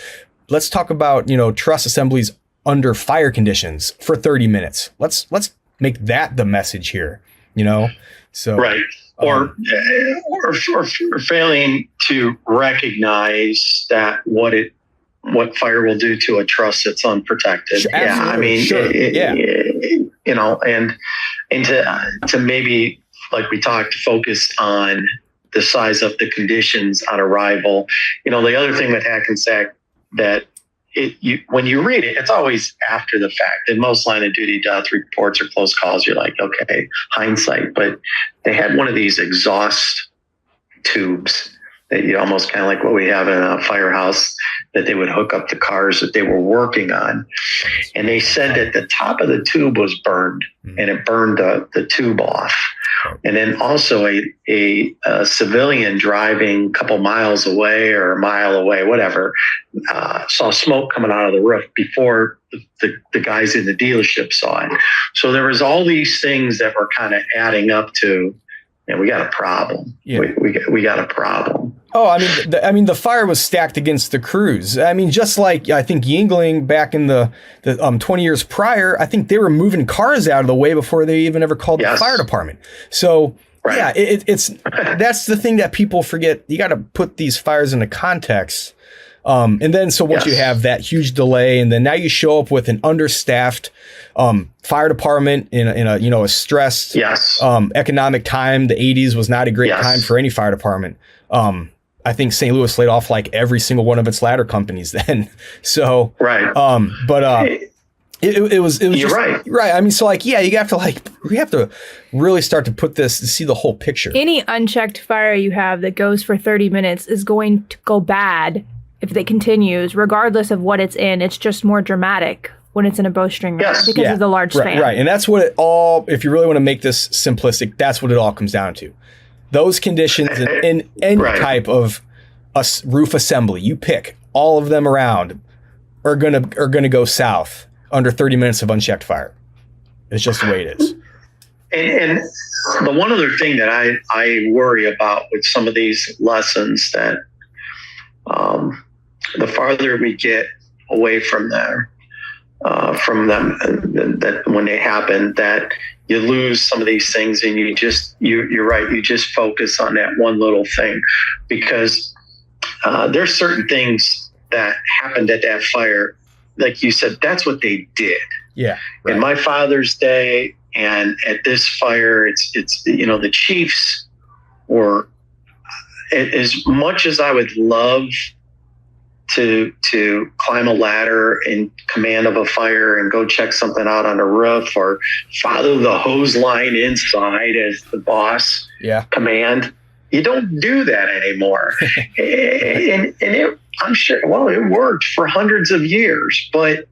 S4: truss assemblies under fire conditions for 30 minutes. Let's make that the message here. So
S3: right. Or failing to recognize that what fire will do to a truss that's unprotected. And to maybe, like we talked, focus on the size of the conditions on arrival. The other thing with Hackensack, that when you read it, it's always after the fact. In most line of duty death reports or close calls, you're like, okay, hindsight. But they had one of these exhaust tubes that you almost kind of like what we have in a firehouse, that they would hook up the cars that they were working on. And they said that the top of the tube was burned, and it burned the tube off. And then also a civilian driving a couple miles away or a mile away, whatever, saw smoke coming out of the roof before the guys in the dealership saw it. So there was all these things that were kind of adding up to and we got a problem.
S4: Yeah.
S3: We got a problem.
S4: Oh, I mean, the fire was stacked against the crews. I mean, just like I think Yingling back in the 20 years prior, I think they were moving cars out of the way before they even ever called the fire department. So yeah, it's that's the thing that people forget. You got to put these fires into context. And then so once you have that huge delay, and then now you show up with an understaffed fire department in a stressed economic time. The 80s was not a great time for any fire department. I think St. Louis laid off like every single one of its ladder companies then. So it was
S3: you're
S4: just,
S2: right.
S4: I mean, so like, yeah, we have to really start to put this to see the whole picture.
S2: Any unchecked fire you have that goes for 30 minutes is going to go bad if it continues, regardless of what it's in. It's just more dramatic when it's in a bowstring because of the large span.
S4: Right. And that's what if you really want to make this simplistic, that's what it all comes down to. Those conditions in any type of a roof assembly, you pick, all of them around are gonna go south under 30 minutes of unchecked fire. It's just the way it is.
S3: And the one other thing that I worry about with some of these lessons that the farther we get away from them, that when they happen, that you lose some of these things, and you're right. You just focus on that one little thing, because there's certain things that happened at that fire. Like you said, that's what they did.
S4: Yeah.
S3: Right. In my Father's Day and at this fire, it's the chiefs were, as much as I would love to climb a ladder in command of a fire and go check something out on a roof, or follow the hose line inside as the boss command. You don't do that anymore. and I'm sure, it worked for hundreds of years, but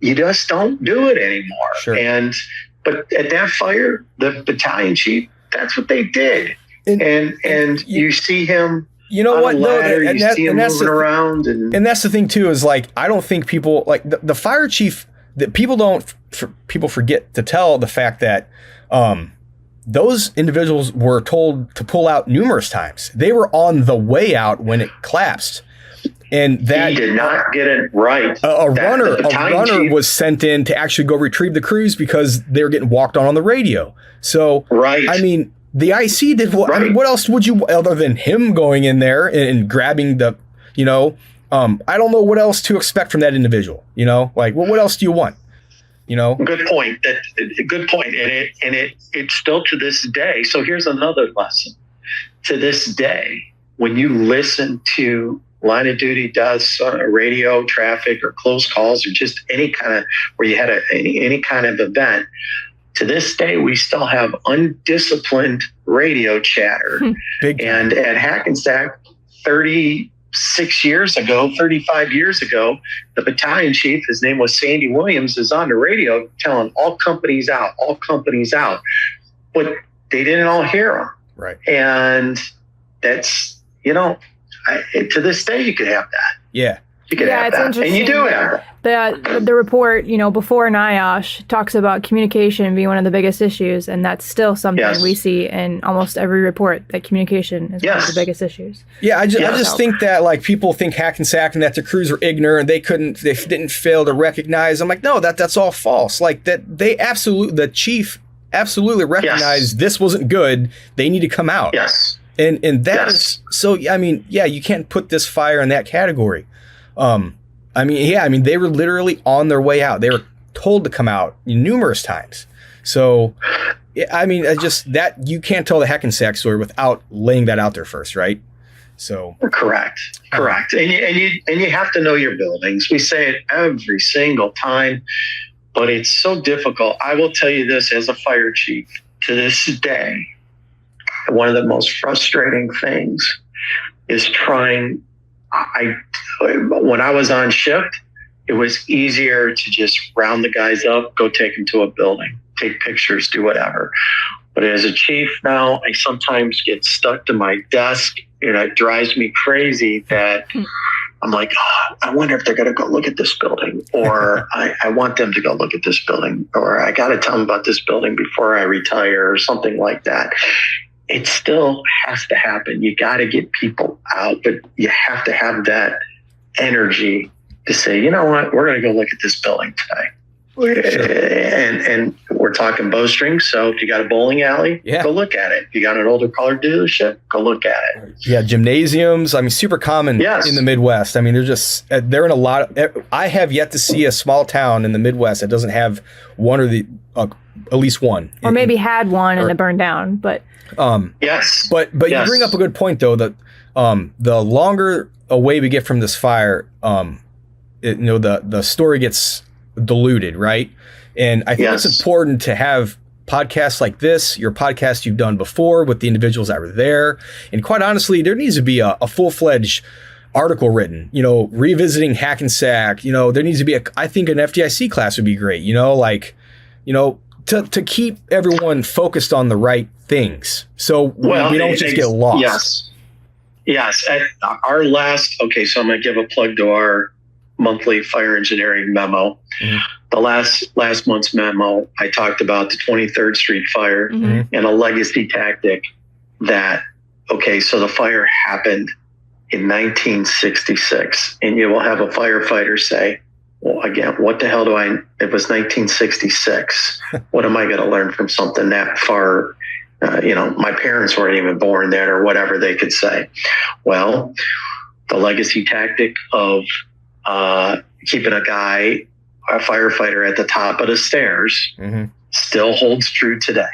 S3: you just don't do it anymore.
S4: Sure.
S3: But at that fire, the battalion chief, that's what they did. And you see him. You know what?
S4: Ladder,
S3: and that's around,
S4: and that's the thing too. Is like, I don't think people like the fire chief. That people forget to tell the fact that those individuals were told to pull out numerous times. They were on the way out when it collapsed, and that
S3: he did not get it right.
S4: A runner was sent in to actually go retrieve the crews because they were getting walked on the radio. So I mean. The IC did what? I mean, what else would you, other than him going in there and grabbing the, I don't know what else to expect from that individual. Like, what else do you want?
S3: Good point. Good point. And it's still to this day. So here's another lesson. To this day, when you listen to line of duty deaths on radio, traffic, or close calls, or just any kind of where you had any kind of event. To this day, we still have undisciplined radio chatter. And at Hackensack, 35 years ago, the battalion chief, his name was Sandy Williams, is on the radio telling all companies out. But they didn't all hear him.
S4: Right.
S3: And that's, to this day, you could have that.
S4: Yeah.
S3: You could have that. And you do have that.
S2: The report, before NIOSH talks about communication being one of the biggest issues, and that's still something we see in almost every report, that communication is one of the biggest issues. Yeah, I
S4: just think that like people think Hackensack and that the crews were ignorant, they didn't fail to recognize. I'm like, no, that's all false. Like that the chief absolutely recognized this wasn't good. They need to come out.
S3: Yes.
S4: And that is so. I mean, you can't put this fire in that category. They were literally on their way out. They were told to come out numerous times. So, that you can't tell the Hackensack story without laying that out there first, right? So
S3: correct. And you have to know your buildings. We say it every single time, but it's so difficult. I will tell you this as a fire chief, to this day, one of the most frustrating things is trying. When I was on shift, it was easier to just round the guys up, go take them to a building, take pictures, do whatever. But as a chief now, I sometimes get stuck to my desk, and it drives me crazy that I'm like, I wonder if they're going to go look at this building, or I want them to go look at this building, or I got to tell them about this building before I retire, or something like that. it still has to happen. You got to get people out, but you have to have that energy to say, you know what, we're going to go look at this building today. And we're talking bowstring. So if you got a bowling alley, go look at it. If you got an older car dealership, go look at it.
S4: Yeah, gymnasiums. I mean, super common in the Midwest. I mean, they're in a lot of. I have yet to see a small town in the Midwest that doesn't have one or at least one,
S2: or maybe had one and it burned down. But
S3: yes,
S4: but you bring up a good point though, that the longer away we get from this fire, the story gets diluted, right? And I think it's important to have podcasts like this, your podcast you've done before with the individuals that were there. And quite honestly, there needs to be a full-fledged article written, revisiting Hackensack. There needs to be I think an FDIC class would be great, to keep everyone focused on the right things. So we don't just get lost.
S3: Yes. At our last, so I'm going to give a plug to our monthly fire engineering memo. Mm-hmm. The last month's memo, I talked about the 23rd Street fire and a legacy tactic that, so the fire happened in 1966, and you will have a firefighter say, well, again, what the hell it was 1966. What am I going to learn from something that far? My parents weren't even born then, or whatever they could say. Well, the legacy tactic of keeping a firefighter at the top of the stairs still holds true today.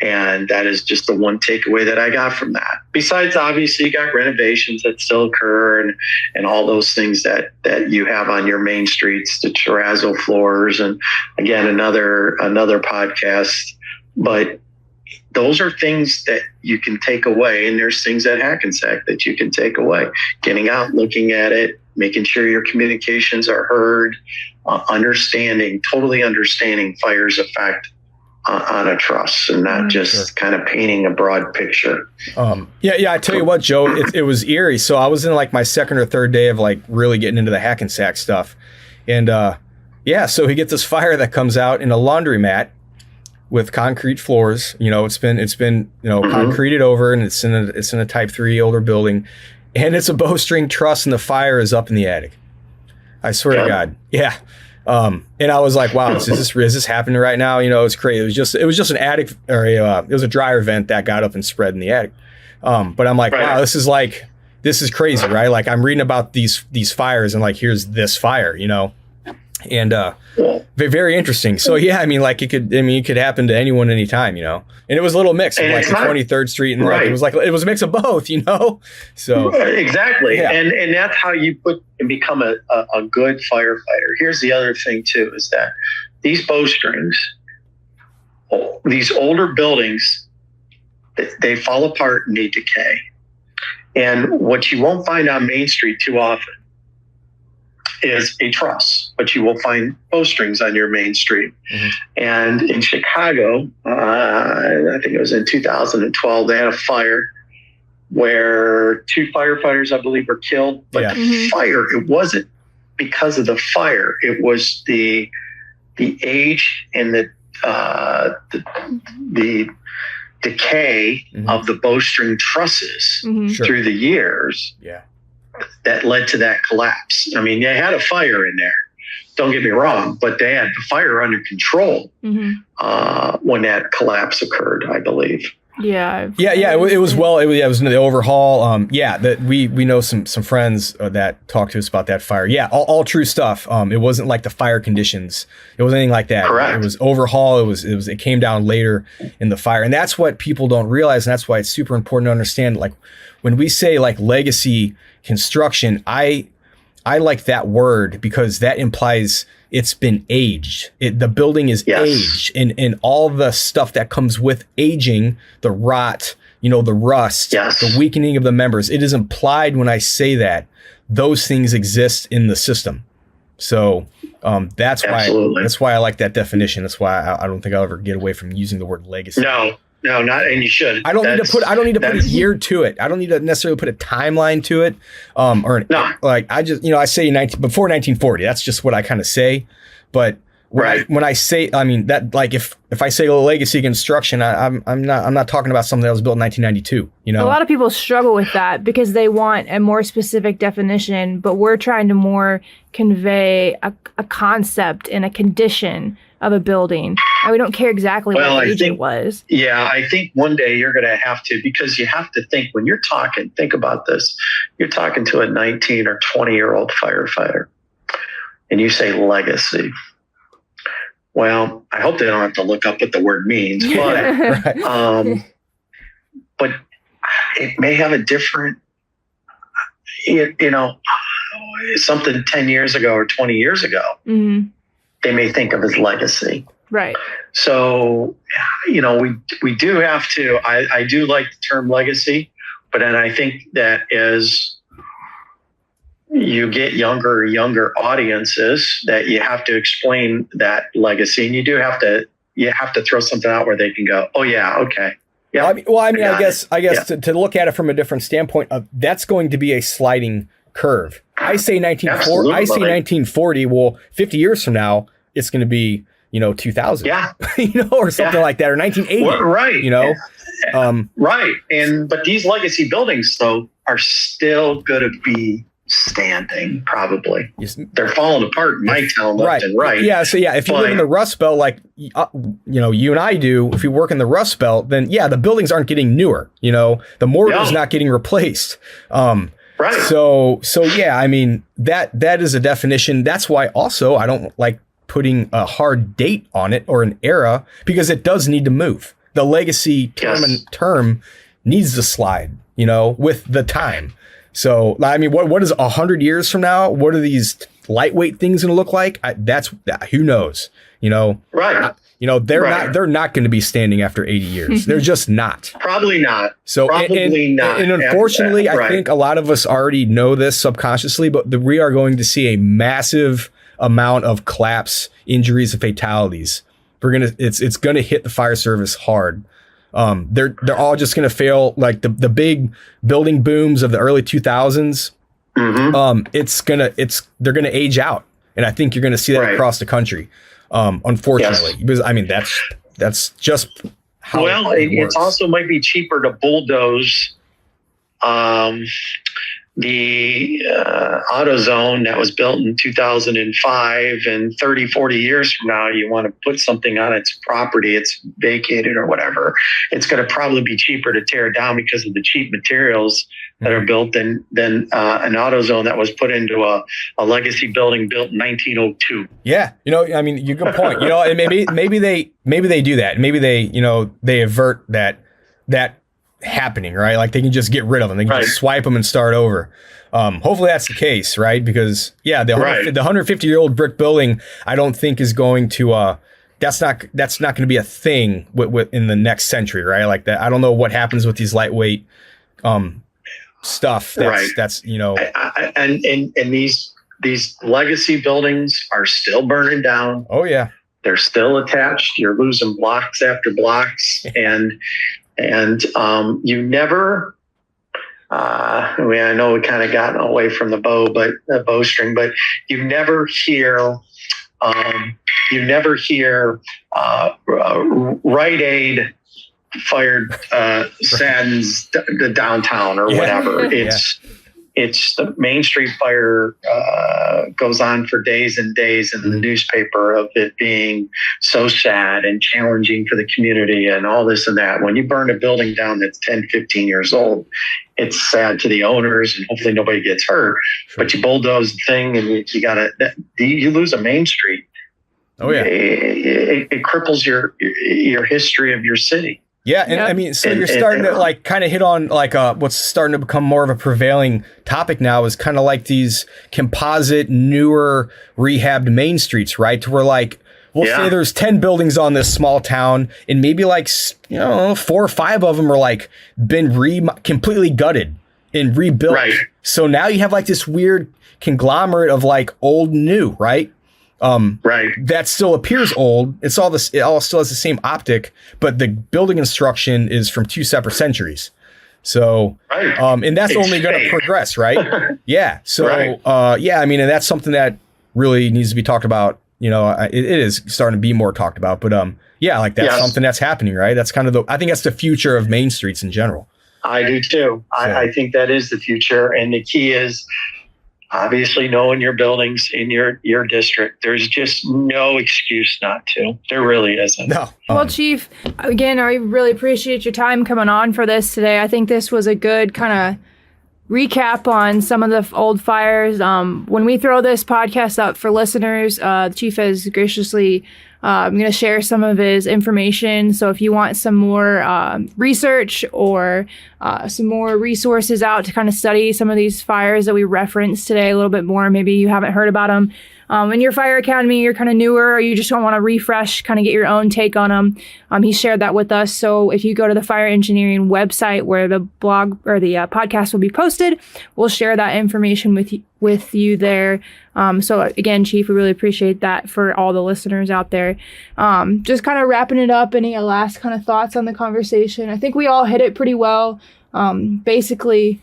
S3: And that is just the one takeaway that I got from that. Besides, obviously, you got renovations that still occur and all those things that you have on your main streets, the terrazzo floors, and again, another podcast. But those are things that you can take away. And there's things at Hackensack that you can take away. Getting out, looking at it, making sure your communications are heard, totally understanding fire's effect on a truss, and not just kind of painting a broad picture.
S4: I tell you what, Joe, it was eerie. So I was in like my second or third day of like really getting into the Hackensack stuff. And so he gets this fire that comes out in a laundromat with concrete floors. It's been concreted over, and it's in a type 3 older building, and it's a bowstring truss, and the fire is up in the attic. I swear to God. Yeah. And I was like, wow, is this happening right now? It's crazy. It was just an attic, or it was a dryer vent that got up and spread in the attic. But I'm like, wow, this is crazy, right? Like, I'm reading about these fires, and like, here's this fire, and very, very interesting. So yeah, I mean, like it could happen to anyone anytime, and it was a little mix of like the 23rd Street, and like, it was a mix of both, so
S3: exactly. Yeah. And that's how you become a good firefighter. Here's the other thing too, is that these bowstrings, these older buildings, they fall apart and they decay. And what you won't find on Main Street too often is a truss, but you will find bowstrings on your main street. And in Chicago, I think it was in 2012, they had a fire where 2 firefighters, I believe, were killed. But the fire, it wasn't because of the fire. It was the age and the decay of the bowstring trusses through the years. Yeah. That led to that collapse. I mean, they had a fire in there. Don't get me wrong, but they had the fire under control when that collapse occurred, I believe.
S2: Yeah.
S4: It was it was the overhaul. That we know some friends that talked to us about that fire. Yeah, all true stuff. It wasn't like the fire conditions. It wasn't anything like that.
S3: Correct.
S4: It was overhaul. It came down later in the fire, and that's what people don't realize, and that's why it's super important to understand. Like when we say like legacy construction, I like that word because that implies it's been aged. The building is aged, and all the stuff that comes with aging, the rot, the rust, the weakening of the members. It is implied when I say that those things exist in the system. So that's why I like that definition. That's why I don't think I'll ever get away from using the word legacy.
S3: No, not, and you should.
S4: I don't need to put a year to it. I don't need to necessarily put a timeline to it. Like I just, I say before 1940. That's just what I kind of say. But When I say, I mean that, like, if I say legacy construction, I'm not talking about something that was built in 1992. You know,
S2: a lot of people struggle with that because they want a more specific definition, but we're trying to more convey a concept and a condition of a building, and we don't care exactly what age it was.
S3: Yeah, I think one day you're going to have to, because you have to think when you're talking. Think about this: you're talking to a 19 or 20-year-old firefighter, and you say legacy. Well, I hope they don't have to look up what the word means, but but it may have a different, something 10 years ago or 20 years ago, they may think of as legacy.
S2: Right.
S3: So, we do have to, I do like the term legacy, but then I think that as you get younger audiences, that you have to explain that legacy, and you have to throw something out where they can go, oh yeah, okay. Yeah.
S4: I guess to look at it from a different standpoint, that's going to be a sliding curve. I say 1940. Well, 50 years from now, it's going to be 2000.
S3: Yeah.
S4: Or something like that, or 1980.
S3: Well, right.
S4: Right.
S3: But these legacy buildings, though, are still going to be standing, probably. They're falling apart in my town left and right.
S4: Yeah, so if you live in the Rust Belt, like you and I do, if you work in the Rust Belt, then the buildings aren't getting newer. The mortar's not getting replaced.
S3: Right.
S4: So I mean, that is a definition. That's why also I don't like putting a hard date on it or an era, because it does need to move. The legacy term needs to slide, with the time. So, I mean, what is 100 years from now? What are these lightweight things going to look like? Who knows?
S3: Right.
S4: They're not going to be standing after 80 years. They're just not.
S3: Probably not.
S4: So,
S3: not.
S4: And unfortunately, I think a lot of us already know this subconsciously, but we are going to see a massive amount of collapse, injuries, and fatalities. It's going to hit the fire service hard. They're all just going to fail, like the big building booms of the early 2000s. They're going to age out, and I think you're going to see that across the country. Unfortunately, because I mean that's just how. Well,
S3: it also might be cheaper to bulldoze the AutoZone that was built in 2005, and 30, 40 years from now, you want to put something on its property, it's vacated or whatever. It's going to probably be cheaper to tear it down because of the cheap materials that are built than an AutoZone that was put into a legacy building built in 1902.
S4: Yeah. I mean, you good point. And maybe they do that. Maybe they avert that happening, right? Like they can just get rid of them. They can just swipe them and start over. Hopefully that's the case, right? Because the 150-year-old brick building, I don't think is going to. That's not going to be a thing in the next century, right? Like that. I don't know what happens with these lightweight stuff. That's
S3: and these legacy buildings are still burning down.
S4: Oh yeah,
S3: they're still attached. You're losing blocks after blocks, and you never, I know we kind of gotten away from the bowstring, but you never hear Rite Aid fired Sadden's the downtown or whatever. It's the Main Street fire goes on for days and days in the newspaper of it being so sad and challenging for the community and all this and that. When you burn a building down that's 10, 15 years old, it's sad to the owners and hopefully nobody gets hurt. But you bulldoze the thing and you lose a Main Street.
S4: Oh yeah,
S3: it cripples your history of your city.
S4: Yeah, and I mean, so you're starting to like kind of hit on like what's starting to become more of a prevailing topic now is kind of like these composite, newer, rehabbed main streets, right? To where like we'll say there's 10 buildings on this small town, and maybe like 4 or 5 of them are like been completely gutted and rebuilt. Right. So now you have like this weird conglomerate of like old and new, right? That still appears old. It all still has the same optic, but the building instruction is from 2 separate centuries. So, and that's only going to progress, right? Yeah. So, I mean, and that's something that really needs to be talked about it is starting to be more talked about. But yeah, like that's something that's happening, right? That's kind of I think that's the future of main streets in general.
S3: I do too. I think that is the future. And the key is obviously knowing your buildings in your district. There's just no excuse not to. There really isn't.
S4: No.
S2: Well, Chief, again, I really appreciate your time coming on for this today. I think this was a good kind of recap on some of the old fires. When we throw this podcast up for listeners, the Chief has graciously I'm going to share some of his information. So if you want some more research or some more resources out to kind of study some of these fires that we referenced today a little bit more, maybe you haven't heard about them. In your fire academy, you're kind of newer, or you just don't want to refresh, kind of get your own take on them. He shared that with us. So if you go to the fire engineering website where the blog or the podcast will be posted, we'll share that information with you there. So again, Chief, we really appreciate that for all the listeners out there. Just kind of wrapping it up, any last kind of thoughts on the conversation? I think we all hit it pretty well. Basically,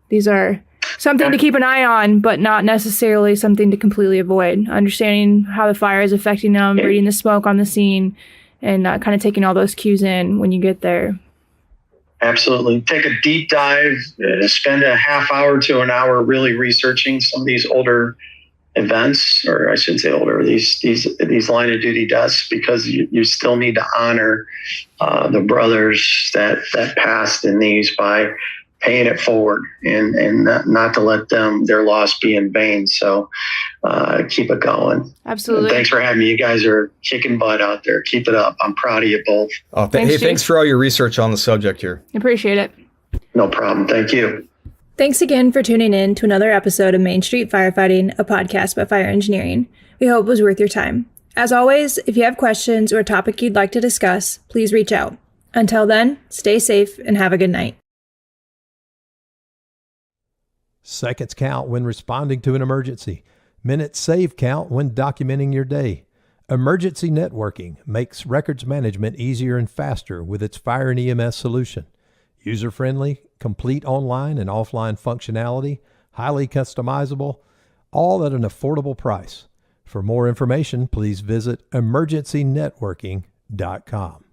S2: these are something to keep an eye on, but not necessarily something to completely avoid. Understanding how the fire is affecting them, reading the smoke on the scene, and kind of taking all those cues in when you get there.
S3: Absolutely. Take a deep dive, spend a half hour to an hour really researching some of these older events, or I should say older, these line of duty deaths, because you still need to honor the brothers that passed in these by paying it forward and not to let their loss be in vain. So keep it going.
S2: Absolutely.
S3: And thanks for having me. You guys are kicking butt out there. Keep it up. I'm proud of you both.
S4: Oh, thanks for all your research on the subject here.
S2: Appreciate it.
S3: No problem. Thank you.
S2: Thanks again for tuning in to another episode of Main Street Firefighting, a podcast by Fire Engineering. We hope it was worth your time. As always, if you have questions or a topic you'd like to discuss, please reach out. Until then, stay safe and have a good night.
S5: Seconds count when responding to an emergency. Minutes saved count when documenting your day. Emergency networking makes records management easier and faster with its fire and EMS solution. User-friendly, complete online and offline functionality, highly customizable, all at an affordable price. For more information, please visit emergencynetworking.com.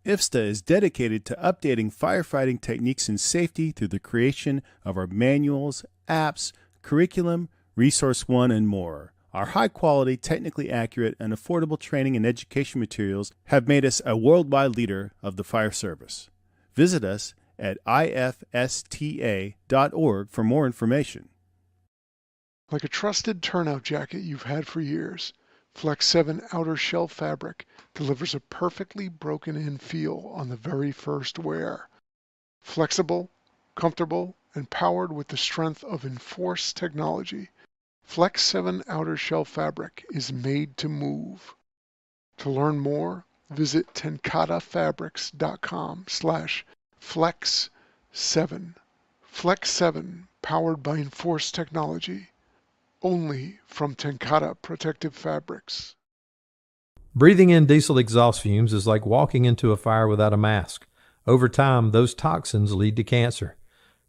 S1: IFSTA is dedicated to updating firefighting techniques and safety through the creation of our manuals, apps, curriculum, Resource One, and more. Our high-quality, technically accurate, and affordable training and education materials have made us a worldwide leader of the fire service. Visit us at IFSTA.org for more information.
S6: Like a trusted turnout jacket you've had for years, Flex 7 outer shell fabric delivers a perfectly broken-in feel on the very first wear. Flexible, comfortable, and powered with the strength of enforced technology, Flex 7 outer shell fabric is made to move. To learn more, visit tencatafabrics.com/flex7. Flex 7, powered by enforced technology. Only from TenCate Protective Fabrics.
S5: Breathing in diesel exhaust fumes is like walking into a fire without a mask. Over time, those toxins lead to cancer.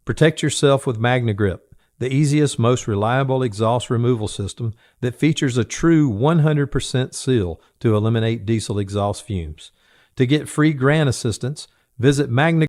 S5: Protect yourself with MagneGrip, the easiest, most reliable exhaust removal system that features a true 100% seal to eliminate diesel exhaust fumes. To get free grant assistance, visit MagneGrip.